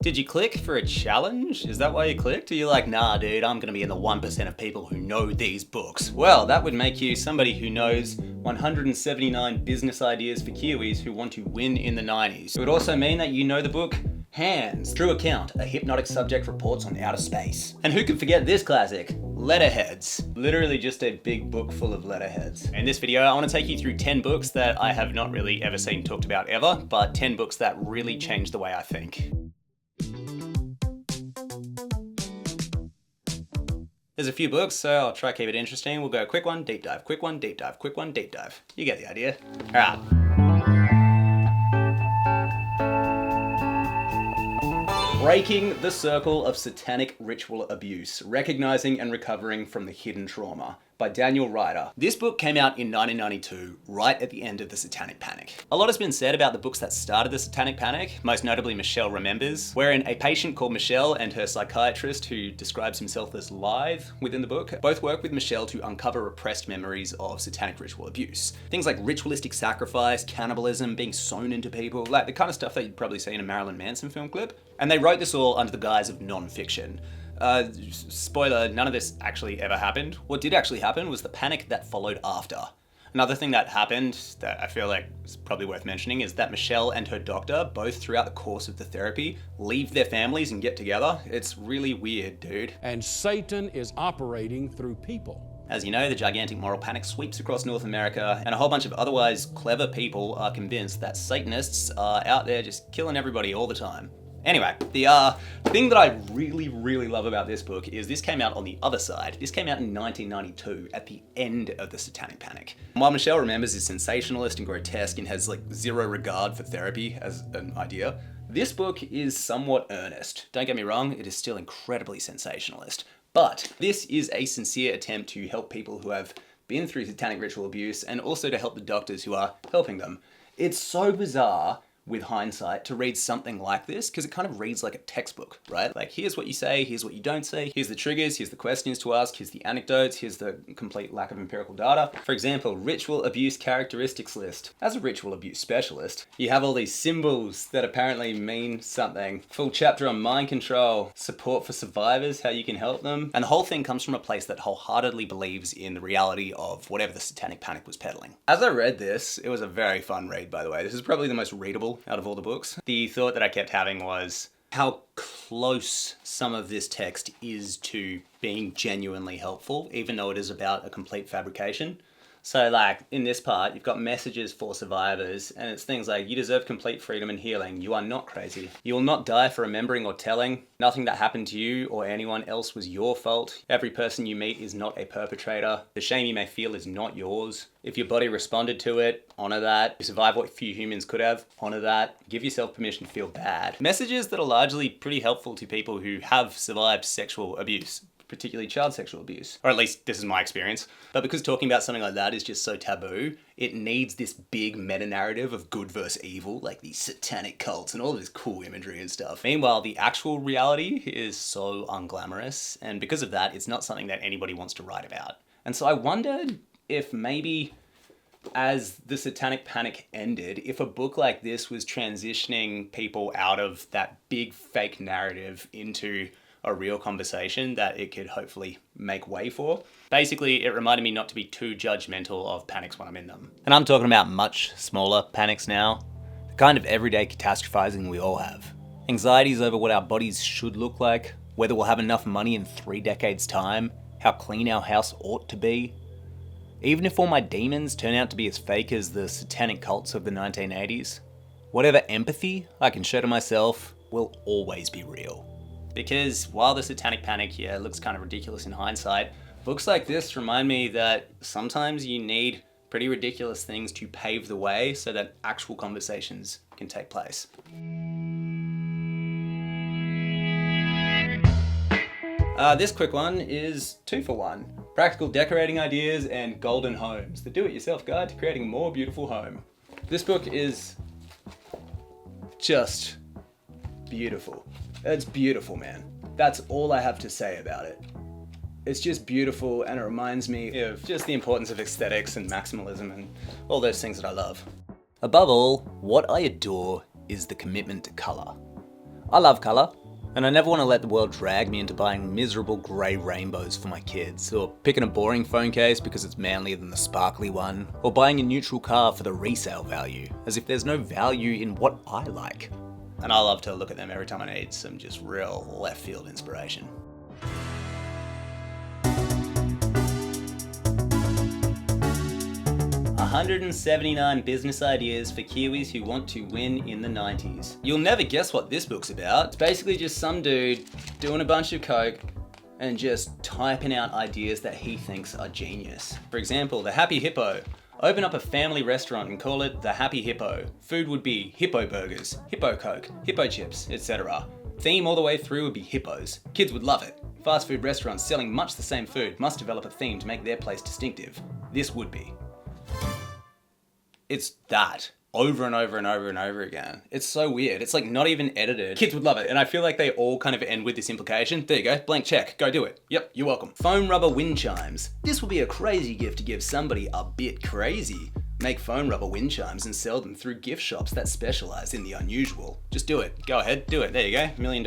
Did you click for a challenge? Is that why you clicked? Or you're like, nah dude, I'm gonna be in the 1% of people who know these books? Well, that would make you somebody who knows 179 business ideas for Kiwis who want to win in the 90s. It would also mean that you know the book Hands, True Account, a hypnotic subject reports on outer space. And who could forget this classic? Letterheads. Literally just a big book full of letterheads. In this video, I want to take you through 10 books that I have not really ever seen talked about ever, but 10 books that really changed the way I think. There's a few books, so I'll try to keep it interesting. We'll go quick one, deep dive, quick one, deep dive, quick one, deep dive. You get the idea. All right. Breaking the Circle of Satanic Ritual Abuse, Recognizing and Recovering from the Hidden Trauma by Daniel Ryder. This book came out in 1992, right at the end of the Satanic Panic. A lot has been said about the books that started the Satanic Panic, most notably Michelle Remembers, wherein a patient called Michelle and her psychiatrist, who describes himself as Lithe within the book, both work with Michelle to uncover repressed memories of satanic ritual abuse. Things like ritualistic sacrifice, cannibalism, being sewn into people, like the kind of stuff that you'd probably see in a Marilyn Manson film clip. And they wrote this all under the guise of non-fiction. Spoiler, none of this actually ever happened. What did actually happen was the panic that followed after. Another thing that happened that I feel like is probably worth mentioning is that Michelle and her doctor, both throughout the course of the therapy, leave their families and get together. It's really weird, dude. And Satan is operating through people. As you know, the gigantic moral panic sweeps across North America, and a whole bunch of otherwise clever people are convinced that Satanists are out there just killing everybody all the time. Anyway, the thing that I really love about this book is this came out on the other side. This came out in 1992, at the end of the Satanic Panic. While Michelle Remembers is sensationalist and grotesque and has like zero regard for therapy as an idea, this book is somewhat earnest. Don't get me wrong, it is still incredibly sensationalist. But this is a sincere attempt to help people who have been through satanic ritual abuse and also to help the doctors who are helping them. It's so bizarre with hindsight to read something like this because it kind of reads like a textbook, right? Like, here's what you say, here's what you don't say, here's the triggers, here's the questions to ask, here's the anecdotes, here's the complete lack of empirical data. For example, ritual abuse characteristics list. As a ritual abuse specialist, you have all these symbols that apparently mean something. Full chapter on mind control, support for survivors, how you can help them. And the whole thing comes from a place that wholeheartedly believes in the reality of whatever the Satanic Panic was peddling. As I read this, it was a very fun read, by the way. This is probably the most readable out of all the books. The thought that I kept having was how close some of this text is to being genuinely helpful, even though it is about a complete fabrication. So like in this part, you've got messages for survivors, and it's things like, you deserve complete freedom and healing. You are not crazy. You will not die for remembering or telling. Nothing that happened to you or anyone else was your fault. Every person you meet is not a perpetrator. The shame you may feel is not yours. If your body responded to it, honor that. You survived what few humans could have, honor that. Give yourself permission to feel bad. Messages that are largely pretty helpful to people who have survived sexual abuse, particularly child sexual abuse. Or at least this is my experience. But because talking about something like that is just so taboo, it needs this big meta-narrative of good versus evil, like these satanic cults and all this cool imagery and stuff. Meanwhile, the actual reality is so unglamorous, and because of that, it's not something that anybody wants to write about. And so I wondered if maybe as the Satanic Panic ended, if a book like this was transitioning people out of that big fake narrative into a real conversation that it could hopefully make way for. Basically, it reminded me not to be too judgmental of panics when I'm in them. And I'm talking about much smaller panics now. The kind of everyday catastrophizing we all have. Anxieties over what our bodies should look like, whether we'll have enough money in 3 decades time, how clean our house ought to be. Even if all my demons turn out to be as fake as the satanic cults of the 1980s, whatever empathy I can show to myself will always be real. Because while the Satanic Panic here looks kind of ridiculous in hindsight, books like this remind me that sometimes you need pretty ridiculous things to pave the way so that actual conversations can take place. This quick one is 2 for 1. Practical decorating ideas and golden homes. The do-it-yourself guide to creating a more beautiful home. This book is just beautiful. It's beautiful, man. That's all I have to say about it. It's just beautiful, and it reminds me of just the importance of aesthetics and maximalism and all those things that I love. Above all, what I adore is the commitment to color. I love colour, and I never want to let the world drag me into buying miserable grey rainbows for my kids, or picking a boring phone case because it's manlier than the sparkly one, or buying a neutral car for the resale value, as if there's no value in what I like. And I love to look at them every time I need some just real left field inspiration. "179 business ideas for Kiwis who want to win in the 90s. You'll never guess what this book's about. It's basically just some dude doing a bunch of coke and just typing out ideas that he thinks are genius. For example, the Happy Hippo. Open up a family restaurant and call it the Happy Hippo. Food would be hippo burgers, hippo coke, hippo chips, etc. Theme all the way through would be hippos. Kids would love it. Fast food restaurants selling much the same food must develop a theme to make their place distinctive. This would be." It's that over and over and over and over again. It's so weird. It's like not even edited. Kids would love it. And I feel like they all kind of end with this implication. There you go, blank check, go do it. Yep, you're welcome. Foam rubber wind chimes. This would be a crazy gift to give somebody a bit crazy. Make foam rubber wind chimes and sell them through gift shops that specialize in the unusual. Just do it. Go ahead, do it. There you go, $1 million.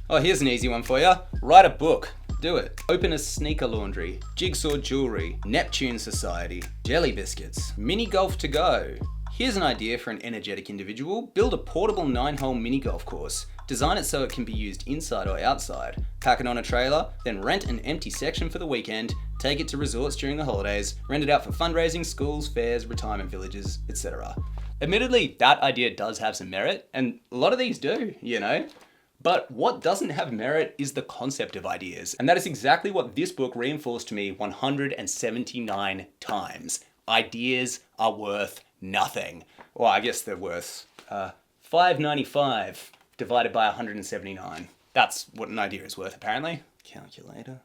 Oh, here's an easy one for you. Write a book. Do it. Open a sneaker laundry, jigsaw jewelry, Neptune Society, jelly biscuits, mini golf to go. Here's an idea for an energetic individual. Build a portable 9-hole mini golf course. Design it so it can be used inside or outside. Pack it on a trailer, then rent an empty section for the weekend, take it to resorts during the holidays, rent it out for fundraising, schools, fairs, retirement villages, etc. Admittedly, that idea does have some merit, and a lot of these do, you know? But what doesn't have merit is the concept of ideas. And that is exactly what this book reinforced to me 179 times. Ideas are worth nothing. Well, I guess they're worth $5.95 divided by 179. That's what an idea is worth, apparently. Calculator.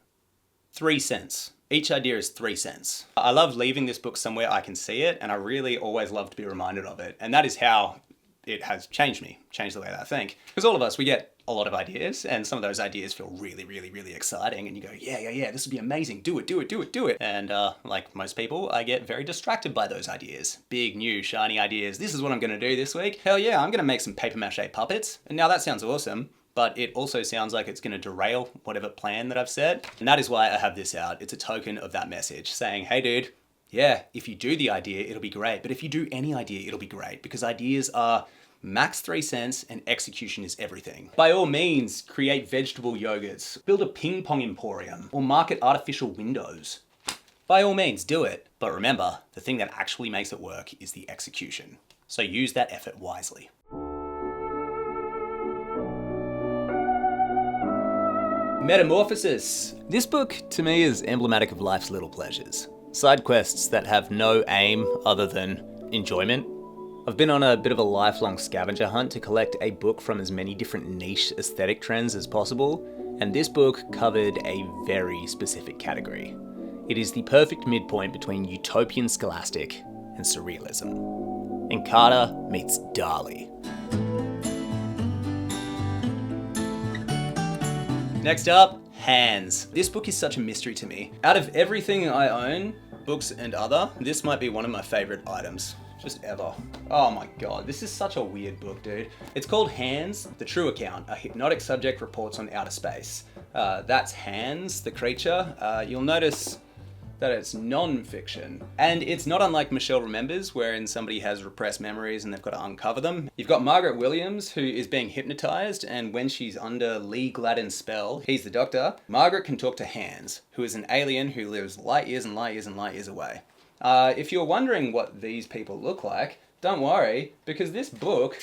3 cents. Each idea is 3 cents. I love leaving this book somewhere I can see it, and I really always love to be reminded of it. And that is how it has changed me, changed the way that I think. Because all of us, we get a lot of ideas, and some of those ideas feel really, really, really exciting, and you go, yeah, this would be amazing, do it. And like most people, I get very distracted by those ideas. Big, new, shiny ideas. This is what I'm gonna do this week. Hell yeah, I'm gonna make some paper mache puppets. And now that sounds awesome, but it also sounds like it's gonna derail whatever plan that I've set. And that is why I have this out. It's a token of that message, saying, hey dude, yeah, if you do the idea, it'll be great. But if you do any idea, it'll be great, because ideas are max 3 cents and execution is everything. By all means, create vegetable yogurts, build a ping pong emporium, or market artificial windows. By all means, do it. But remember, the thing that actually makes it work is the execution. So use that effort wisely. Metamorphosis. This book, to me, is emblematic of life's little pleasures. Side quests that have no aim other than enjoyment. I've been on a bit of a lifelong scavenger hunt to collect a book from as many different niche aesthetic trends as possible, and this book covered a very specific category. It is the perfect midpoint between utopian scholastic and surrealism. Encarta meets Dali. Next up, Hands. This book is such a mystery to me. Out of everything I own, books and other, this might be one of my favorite items. Just ever. Oh my god, this is such a weird book, dude. It's called Hands, the True Account. A hypnotic subject reports on outer space. That's Hands, the creature. You'll notice that it's non-fiction. And it's not unlike Michelle Remembers, wherein somebody has repressed memories and they've got to uncover them. You've got Margaret Williams, who is being hypnotized, and when she's under Lee Gladden's spell, he's the doctor, Margaret can talk to Hands, who is an alien who lives light years and light years and light years away. If you're wondering what these people look like, don't worry, because this book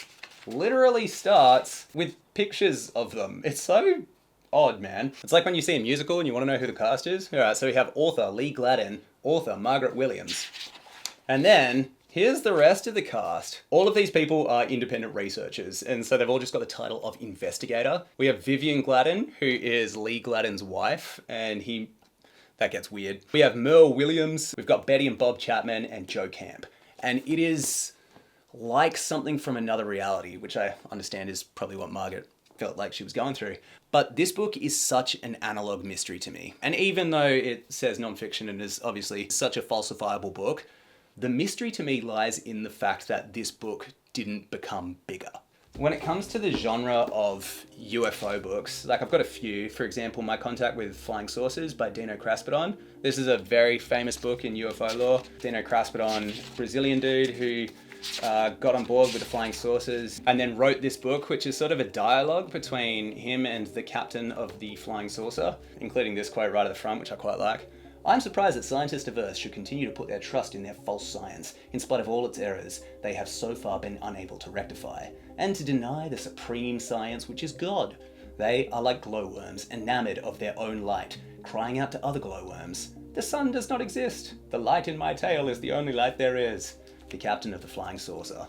literally starts with pictures of them. It's so odd, man. It's like when you see a musical and you want to know who the cast is. All right, so we have author Lee Gladden, author Margaret Williams. And then here's the rest of the cast. All of these people are independent researchers, and so they've all just got the title of investigator. We have Vivian Gladden, who is Lee Gladden's wife, and that gets weird. We have Merle Williams, we've got Betty and Bob Chapman, and Joe Camp. And it is like something from another reality, which I understand is probably what Margaret felt like she was going through. But this book is such an analog mystery to me. And even though it says nonfiction and is obviously such a falsifiable book, the mystery to me lies in the fact that this book didn't become bigger. When it comes to the genre of UFO books, like I've got a few. For example, My Contact with Flying Saucers by Dino Kraspedon. This is a very famous book in UFO lore. Dino Kraspedon, Brazilian dude who got on board with the flying saucers and then wrote this book, which is sort of a dialogue between him and the captain of the flying saucer, including this quote right at the front, which I quite like. I'm surprised that scientists of Earth should continue to put their trust in their false science, in spite of all its errors they have so far been unable to rectify, and to deny the supreme science which is God. They are like glowworms, enamored of their own light, crying out to other glowworms, "The sun does not exist. The light in my tail is the only light there is." The captain of the flying saucer.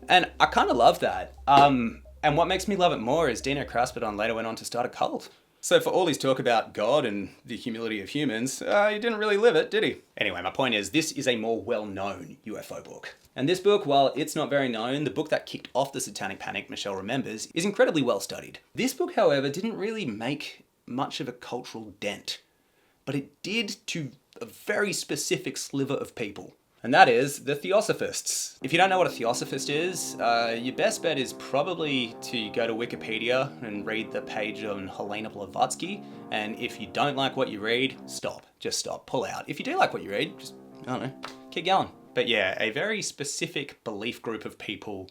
And I kind of love that. And what makes me love it more is Dino Kraspedon later went on to start a cult. So for all his talk about God and the humility of humans, he didn't really live it, did he? Anyway, my point is, this is a more well-known UFO book. And this book, while it's not very known, the book that kicked off the Satanic Panic, Michelle remembers, is incredibly well studied. This book, however, didn't really make much of a cultural dent, but it did to a very specific sliver of people. And that is the Theosophists. If you don't know what a Theosophist is, your best bet is probably to go to Wikipedia and read the page on Helena Blavatsky. And if you don't like what you read, stop. Just stop. Pull out. If you do like what you read, just, I don't know, keep going. But yeah, a very specific belief group of people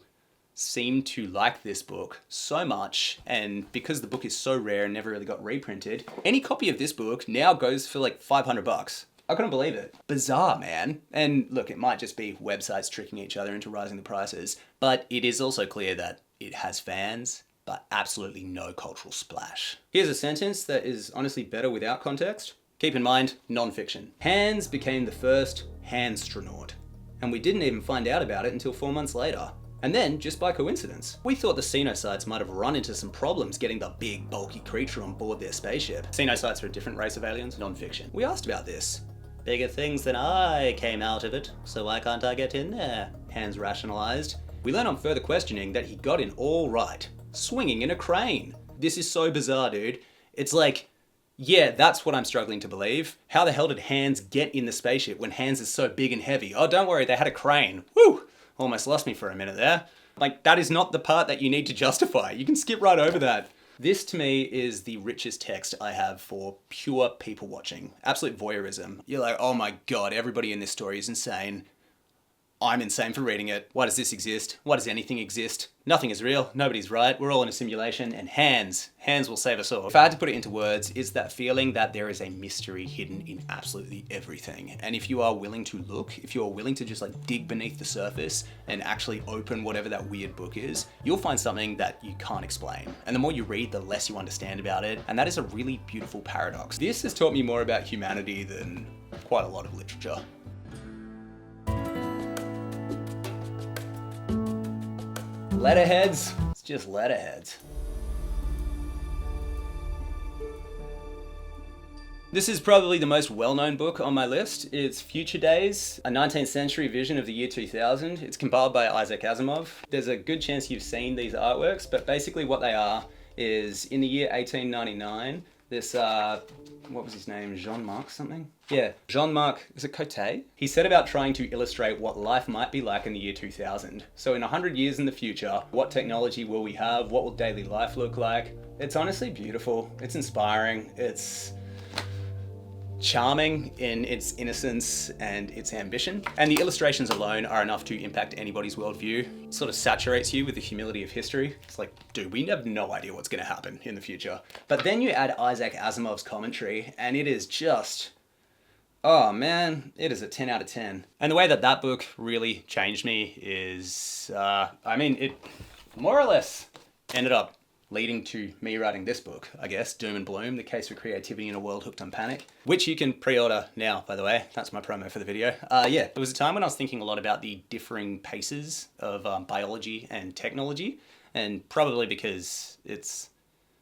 seem to like this book so much, and because the book is so rare and never really got reprinted, any copy of this book now goes for like $500. I couldn't believe it. Bizarre, man. And look, it might just be websites tricking each other into rising the prices, but it is also clear that it has fans, but absolutely no cultural splash. Here's a sentence that is honestly better without context. Keep in mind, non-fiction. Hans became the first Hanstronaut, and we didn't even find out about it until 4 months later. And then, just by coincidence, we thought the Xenosites might have run into some problems getting the big, bulky creature on board their spaceship. Xenosites are a different race of aliens, non-fiction. We asked about this. Bigger things than I came out of it, so why can't I get in there? Hans rationalized. We learn on further questioning that he got in all right, swinging in a crane. This is so bizarre, dude. It's like, yeah, that's what I'm struggling to believe. How the hell did Hans get in the spaceship when Hans is so big and heavy? Oh, don't worry, they had a crane. Woo! Almost lost me for a minute there. Like, that is not the part that you need to justify. You can skip right over that. This, to me, is the richest text I have for pure people watching. Absolute voyeurism. You're like, oh my god, everybody in this story is insane. I'm insane for reading it. Why does this exist? Why does anything exist? Nothing is real. Nobody's right. We're all in a simulation. And Hans will save us all. If I had to put it into words, it's that feeling that there is a mystery hidden in absolutely everything. And if you are willing to look, if you are willing to just like dig beneath the surface and actually open whatever that weird book is, you'll find something that you can't explain. And the more you read, the less you understand about it. And that is a really beautiful paradox. This has taught me more about humanity than quite a lot of literature. Letterheads, it's just letterheads. This is probably the most well-known book on my list. It's Future Days, a 19th century vision of the year 2000. It's compiled by Isaac Asimov. There's a good chance you've seen these artworks, but basically what they are is in the year 1899, this, what was his name? Jean-Marc something? Yeah, Jean-Marc, is it Cote? He set about trying to illustrate what life might be like in the year 2000. So in 100 years in the future, what technology will we have? What will daily life look like? It's honestly beautiful. It's inspiring. It's charming in its innocence and its ambition. And the illustrations alone are enough to impact anybody's worldview. It sort of saturates you with the humility of history. It's like, dude, we have no idea what's going to happen in the future. But then you add Isaac Asimov's commentary, and it is just, oh man, it is a 10 out of 10. And the way that that book really changed me is, it more or less ended up leading to me writing this book, I guess, Doom and Bloom, The Case for Creativity in a World Hooked on Panic, which you can pre-order now, by the way. That's my promo for the video. There was a time when I was thinking a lot about the differing paces of biology and technology, and probably because it's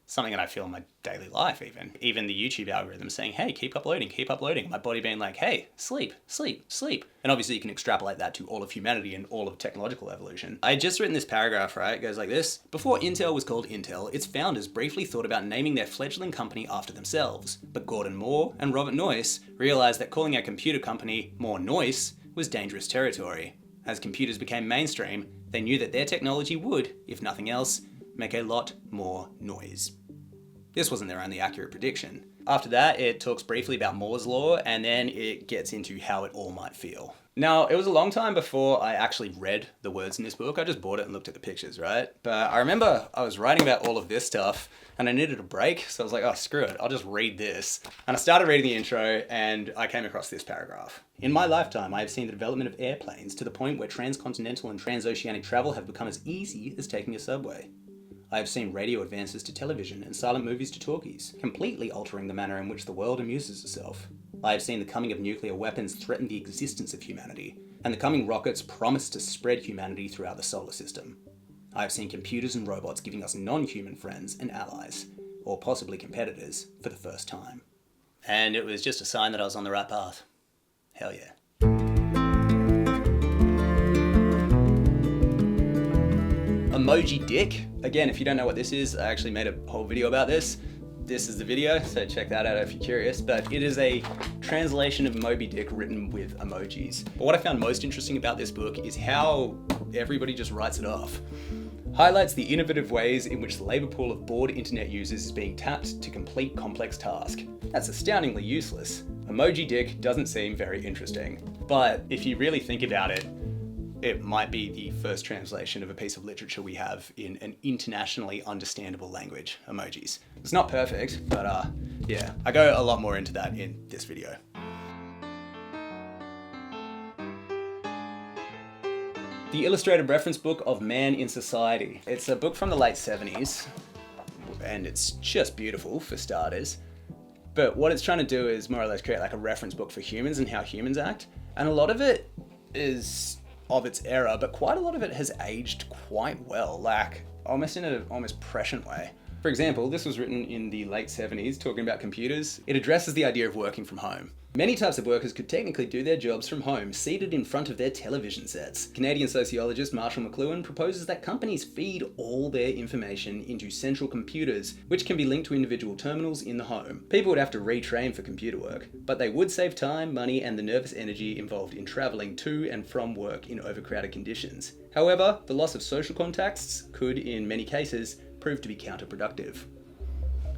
something that I feel in my daily life even the YouTube algorithm saying, hey, keep uploading, my body being like, hey, sleep. And obviously you can extrapolate that to all of humanity and all of technological evolution. I had just written this paragraph, right? It goes like this: before Intel was called Intel, its founders briefly thought about naming their fledgling company after themselves, but Gordon Moore and Robert Noyce realized that calling a computer company Moore Noyce was dangerous territory. As computers became mainstream, They knew that their technology would, if nothing else, make a lot more noise. This wasn't their only accurate prediction. After that, it talks briefly about Moore's law, and then it gets into how it all might feel. Now, it was a long time before I actually read the words in this book. I just bought it and looked at the pictures, right? But I remember I was writing about all of this stuff and I needed a break, so I was like, oh, screw it, I'll just read this. And I started reading the intro and I came across this paragraph. In my lifetime, I have seen the development of airplanes to the point where transcontinental and transoceanic travel have become as easy as taking a subway. I have seen radio advances to television and silent movies to talkies, completely altering the manner in which the world amuses itself. I have seen the coming of nuclear weapons threaten the existence of humanity, and the coming rockets promise to spread humanity throughout the solar system. I have seen computers and robots giving us non-human friends and allies, or possibly competitors, for the first time. And it was just a sign that I was on the right path. Hell yeah. Emoji dick. Again, if you don't know what this is, I actually made a whole video about this. This is the video, so check that out if you're curious. But it is a translation of Moby Dick written with emojis. But what I found most interesting about this book is how everybody just writes it off. Highlights the innovative ways in which the labor pool of bored internet users is being tapped to complete complex tasks. That's astoundingly useless. Emoji Dick doesn't seem very interesting. But if you really think about it, it might be the first translation of a piece of literature we have in an internationally understandable language, emojis. It's not perfect, but yeah, I go a lot more into that in this video. The Illustrated Reference Book of Man in Society. It's a book from the late 70s, and it's just beautiful for starters. But what it's trying to do is more or less create like a reference book for humans and how humans act. And a lot of it is of its era, but quite a lot of it has aged quite well, like almost in an almost prescient way. For example, this was written in the late 70s, talking about computers. It addresses the idea of working from home. Many types of workers could technically do their jobs from home, seated in front of their television sets. Canadian sociologist Marshall McLuhan proposes that companies feed all their information into central computers, which can be linked to individual terminals in the home. People would have to retrain for computer work, but they would save time, money, and the nervous energy involved in traveling to and from work in overcrowded conditions. However, the loss of social contacts could, in many cases, prove to be counterproductive.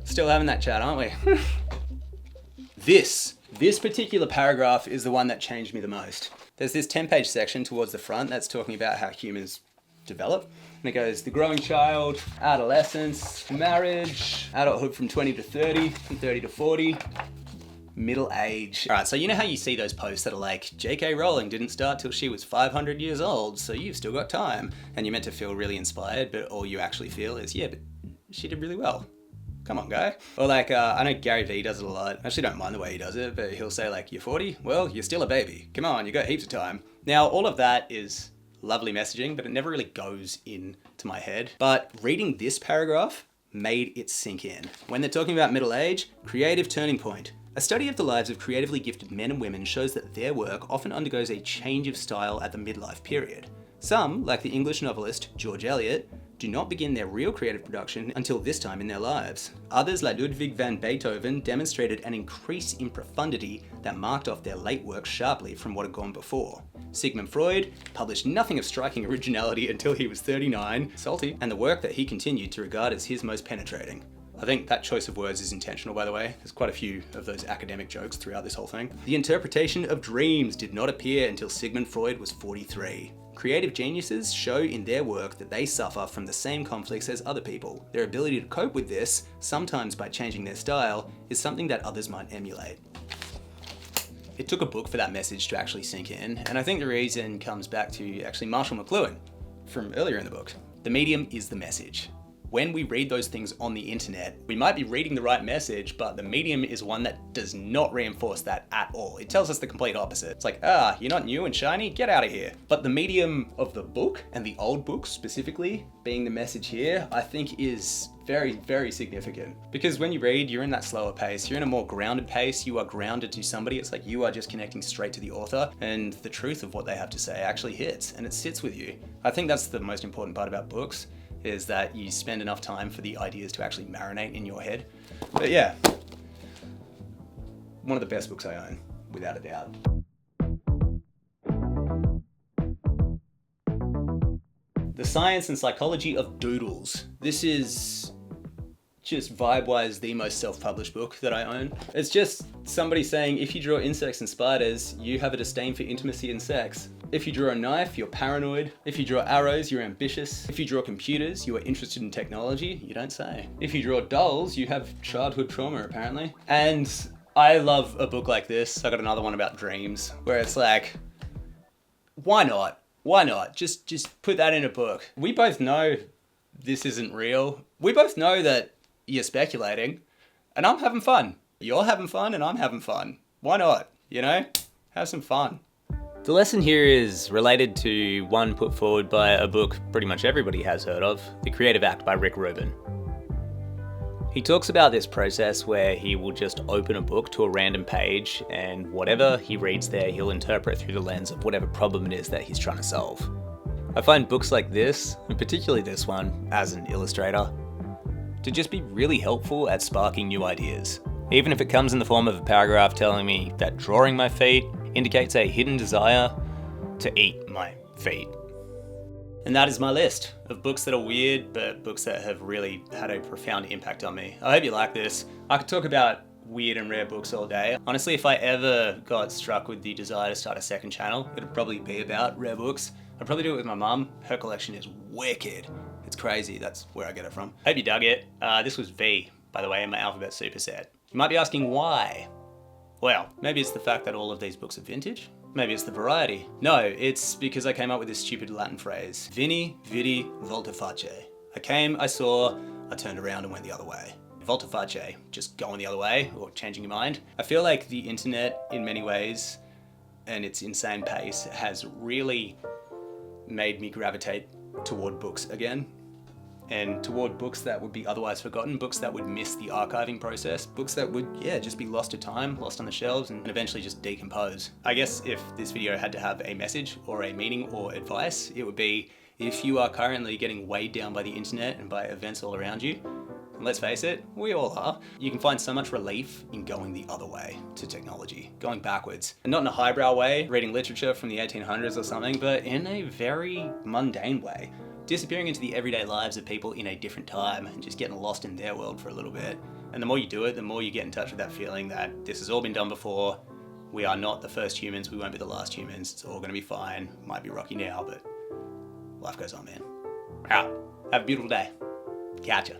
Still having that chat, aren't we? This particular paragraph is the one that changed me the most. There's this 10-page section towards the front that's talking about how humans develop. And it goes, the growing child, adolescence, marriage, adulthood from 20 to 30, from 30 to 40, middle age. All right, so you know how you see those posts that are like, J.K. Rowling didn't start till she was 500 years old, so you've still got time. And you're meant to feel really inspired, but all you actually feel is, yeah, but she did really well. Come on, guy. Or like, I know Gary Vee does it a lot. I actually don't mind the way he does it, but he'll say like, you're 40? Well, you're still a baby. Come on, you got heaps of time. Now, all of that is lovely messaging, but it never really goes into my head. But reading this paragraph made it sink in. When they're talking about middle age, creative turning point. A study of the lives of creatively gifted men and women shows that their work often undergoes a change of style at the midlife period. Some, like the English novelist George Eliot, do not begin their real creative production until this time in their lives. Others, like Ludwig van Beethoven, demonstrated an increase in profundity that marked off their late work sharply from what had gone before. Sigmund Freud published nothing of striking originality until he was 39, salty, and the work that he continued to regard as his most penetrating. I think that choice of words is intentional, by the way. There's quite a few of those academic jokes throughout this whole thing. The interpretation of dreams did not appear until Sigmund Freud was 43. Creative geniuses show in their work that they suffer from the same conflicts as other people. Their ability to cope with this, sometimes by changing their style, is something that others might emulate. It took a book for that message to actually sink in, and I think the reason comes back to actually Marshall McLuhan from earlier in the book. The medium is the message. When we read those things on the internet, we might be reading the right message, but the medium is one that does not reinforce that at all. It tells us the complete opposite. It's like, you're not new and shiny, get out of here. But the medium of the book, and the old books specifically, being the message here, I think is very, very significant. Because when you read, you're in that slower pace, you're in a more grounded pace, you are grounded to somebody, it's like you are just connecting straight to the author, and the truth of what they have to say actually hits, and it sits with you. I think that's the most important part about books, is that you spend enough time for the ideas to actually marinate in your head. But yeah, one of the best books I own, without a doubt. The Science and Psychology of Doodles. This is just vibe-wise the most self-published book that I own. It's just somebody saying, if you draw insects and spiders, you have a disdain for intimacy and sex. If you draw a knife, you're paranoid. If you draw arrows, you're ambitious. If you draw computers, you are interested in technology. You don't say. If you draw dolls, you have childhood trauma, apparently. And I love a book like this. I got another one about dreams, where it's like, why not? Why not? Just put that in a book. We both know this isn't real. We both know that you're speculating, and I'm having fun. You're having fun, and I'm having fun. Why not? You know? Have some fun. The lesson here is related to one put forward by a book pretty much everybody has heard of, The Creative Act by Rick Rubin. He talks about this process where he will just open a book to a random page, and whatever he reads there, he'll interpret through the lens of whatever problem it is that he's trying to solve. I find books like this, and particularly this one, as an illustrator, to just be really helpful at sparking new ideas. Even if it comes in the form of a paragraph telling me that drawing my feet indicates a hidden desire to eat my feet. And that is my list of books that are weird, but books that have really had a profound impact on me. I hope you like this. I could talk about weird and rare books all day. Honestly, if I ever got struck with the desire to start a second channel, it'd probably be about rare books. I'd probably do it with my mum. Her collection is wicked. It's crazy, that's where I get it from. Hope you dug it. This was V, by the way, in my alphabet superset. You might be asking why. Well, maybe it's the fact that all of these books are vintage. Maybe it's the variety. No, it's because I came up with this stupid Latin phrase. Vini, vidi, volte face. I came, I saw, I turned around and went the other way. Volte face, just going the other way or changing your mind. I feel like the internet, in many ways, and its insane pace, has really made me gravitate toward books again. And toward books that would be otherwise forgotten, books that would miss the archiving process, books that would, just be lost to time, lost on the shelves, and eventually just decompose. I guess if this video had to have a message or a meaning or advice, it would be, if you are currently getting weighed down by the internet and by events all around you, and let's face it, we all are, you can find so much relief in going the other way to technology, going backwards. And not in a highbrow way, reading literature from the 1800s or something, but in a very mundane way. Disappearing into the everyday lives of people in a different time and just getting lost in their world for a little bit. And the more you do it, the more you get in touch with that feeling that this has all been done before. We are not the first humans, we won't be the last humans. It's all gonna be fine. Might be rocky now, but life goes on, man. Out. Have a beautiful day. Catch ya.